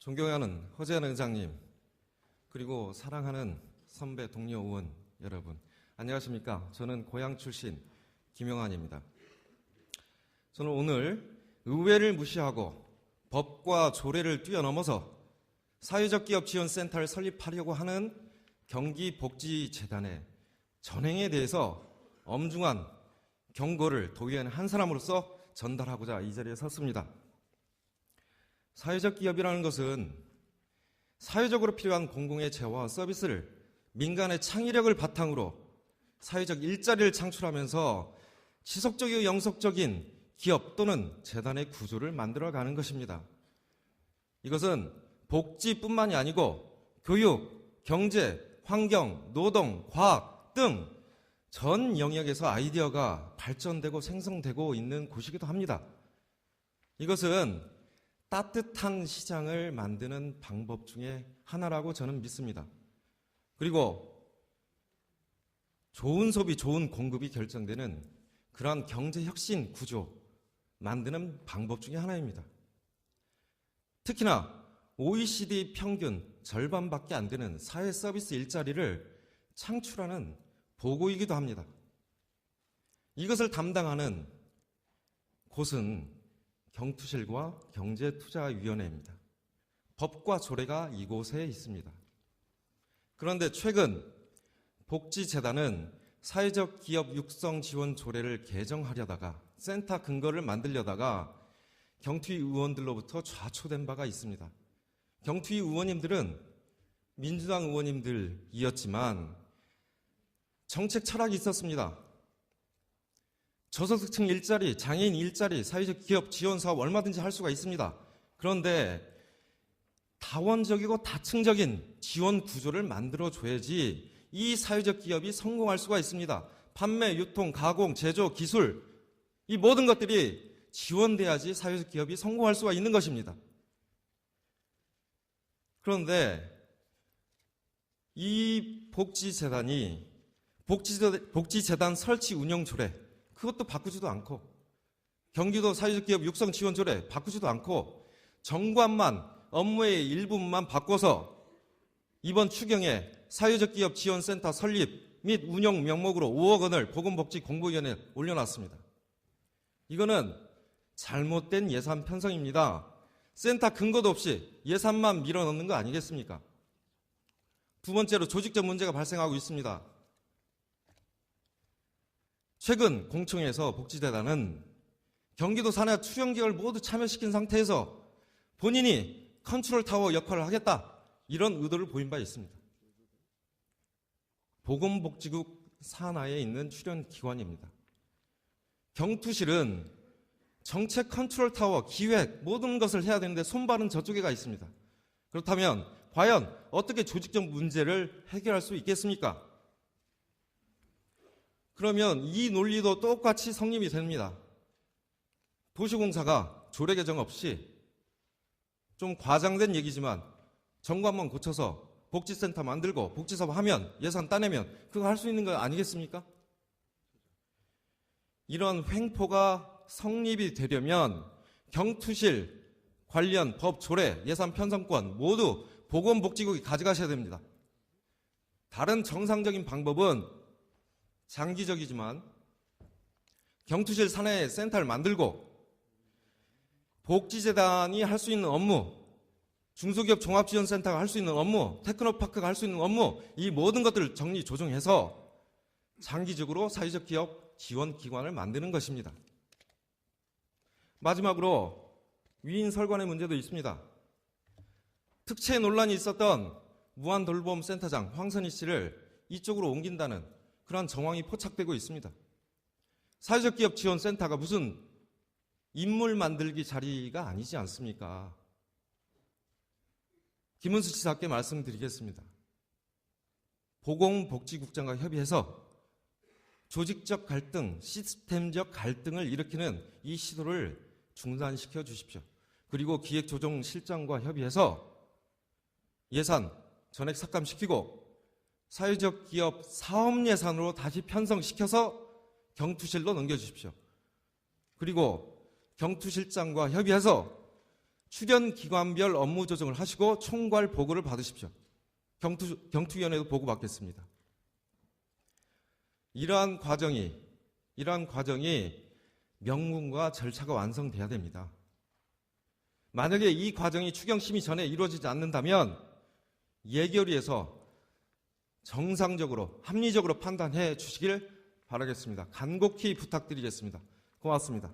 존경하는 허재한 의장님, 그리고 사랑하는 선배 동료 의원 여러분, 안녕하십니까? 저는 고향 출신 김영환입니다. 저는 오늘 의회를 무시하고 법과 조례를 뛰어넘어서 사회적 기업 지원센터를 설립하려고 하는 경기복지재단의 전행에 대해서 엄중한 경고를 도의원 한 사람으로서 전달하고자 이 자리에 섰습니다. 사회적 기업이라는 것은 사회적으로 필요한 공공의 재화와 서비스를 민간의 창의력을 바탕으로 사회적 일자리를 창출하면서 지속적이고 영속적인 기업 또는 재단의 구조를 만들어가는 것입니다. 이것은 복지뿐만이 아니고 교육, 경제, 환경, 노동, 과학 등 전 영역에서 아이디어가 발전되고 생성되고 있는 곳이기도 합니다. 이것은 따뜻한 시장을 만드는 방법 중에 하나라고 저는 믿습니다. 그리고 좋은 소비, 좋은 공급이 결정되는 그러한 경제혁신 구조 만드는 방법 중에 하나입니다. 특히나 OECD 평균 절반밖에 안 되는 사회 서비스 일자리를 창출하는 보고이기도 합니다. 이것을 담당하는 곳은 경투실과 경제투자위원회입니다. 법과 조례가 이곳에 있습니다. 그런데 최근 복지재단은 사회적 기업 육성 지원 조례를 개정하려다가 센터 근거를 만들려다가 경투위 의원들로부터 좌초된 바가 있습니다. 경투위 의원님들은 민주당 의원님들이었지만 정책 철학이 있었습니다. 저소득층 일자리, 장애인 일자리, 사회적 기업 지원 사업 얼마든지 할 수가 있습니다. 그런데 다원적이고 다층적인 지원 구조를 만들어줘야지 이 사회적 기업이 성공할 수가 있습니다. 판매, 유통, 가공, 제조, 기술 이 모든 것들이 지원돼야지 사회적 기업이 성공할 수가 있는 것입니다. 그런데 이 복지재단 설치 운영 조례 그것도 바꾸지도 않고 경기도 사회적 기업 육성 지원 조례 바꾸지도 않고 정관만 업무의 일부분만 바꿔서 이번 추경에 사회적 기업 지원센터 설립 및 운영 명목으로 5억 원을 보건복지공보위원회에 올려놨습니다. 이거는 잘못된 예산 편성입니다. 센터 근거도 없이 예산만 밀어넣는 거 아니겠습니까? 두 번째로 조직적 문제가 발생하고 있습니다. 최근 공청회에서 복지재단은 경기도 산하 출연기관을 모두 참여시킨 상태에서 본인이 컨트롤 타워 역할을 하겠다 이런 의도를 보인 바 있습니다. 보건복지국 산하에 있는 출연기관입니다. 경투실은 정책 컨트롤 타워, 기획 모든 것을 해야 되는데 손발은 저쪽에 가 있습니다. 그렇다면 과연 어떻게 조직적 문제를 해결할 수 있겠습니까? 그러면 이 논리도 똑같이 성립이 됩니다. 도시공사가 조례 개정 없이 좀 과장된 얘기지만 정관만 고쳐서 복지센터 만들고 복지사업 하면 예산 따내면 그거 할 수 있는 거 아니겠습니까? 이런 횡포가 성립이 되려면 경투실 관련 법, 조례, 예산 편성권 모두 보건복지국이 가져가셔야 됩니다. 다른 정상적인 방법은 장기적이지만 경투실 산하에 센터를 만들고 복지재단이 할 수 있는 업무, 중소기업 종합지원센터가 할 수 있는 업무, 테크노파크가 할 수 있는 업무 이 모든 것들을 정리 조정해서 장기적으로 사회적 기업 지원기관을 만드는 것입니다. 마지막으로 위인설관의 문제도 있습니다. 특채 논란이 있었던 무한돌봄센터장 황선희 씨를 이쪽으로 옮긴다는 그러한 정황이 포착되고 있습니다. 사회적 기업 지원센터가 무슨 인물 만들기 자리가 아니지 않습니까? 김은수 지사께 말씀드리겠습니다. 보건복지국장과 협의해서 조직적 갈등, 시스템적 갈등을 일으키는 이 시도를 중단시켜 주십시오. 그리고 기획조정실장과 협의해서 예산 전액 삭감시키고 사회적 기업 사업 예산으로 다시 편성시켜서 경투실로 넘겨주십시오. 그리고 경투실장과 협의해서 출연기관별 업무 조정을 하시고 총괄 보고를 받으십시오. 경투위원회도 보고 받겠습니다. 이러한 과정이 명분과 절차가 완성돼야 됩니다. 만약에 이 과정이 추경심의 전에 이루어지지 않는다면 예결위에서 정상적으로 합리적으로 판단해 주시길 바라겠습니다. 간곡히 부탁드리겠습니다. 고맙습니다.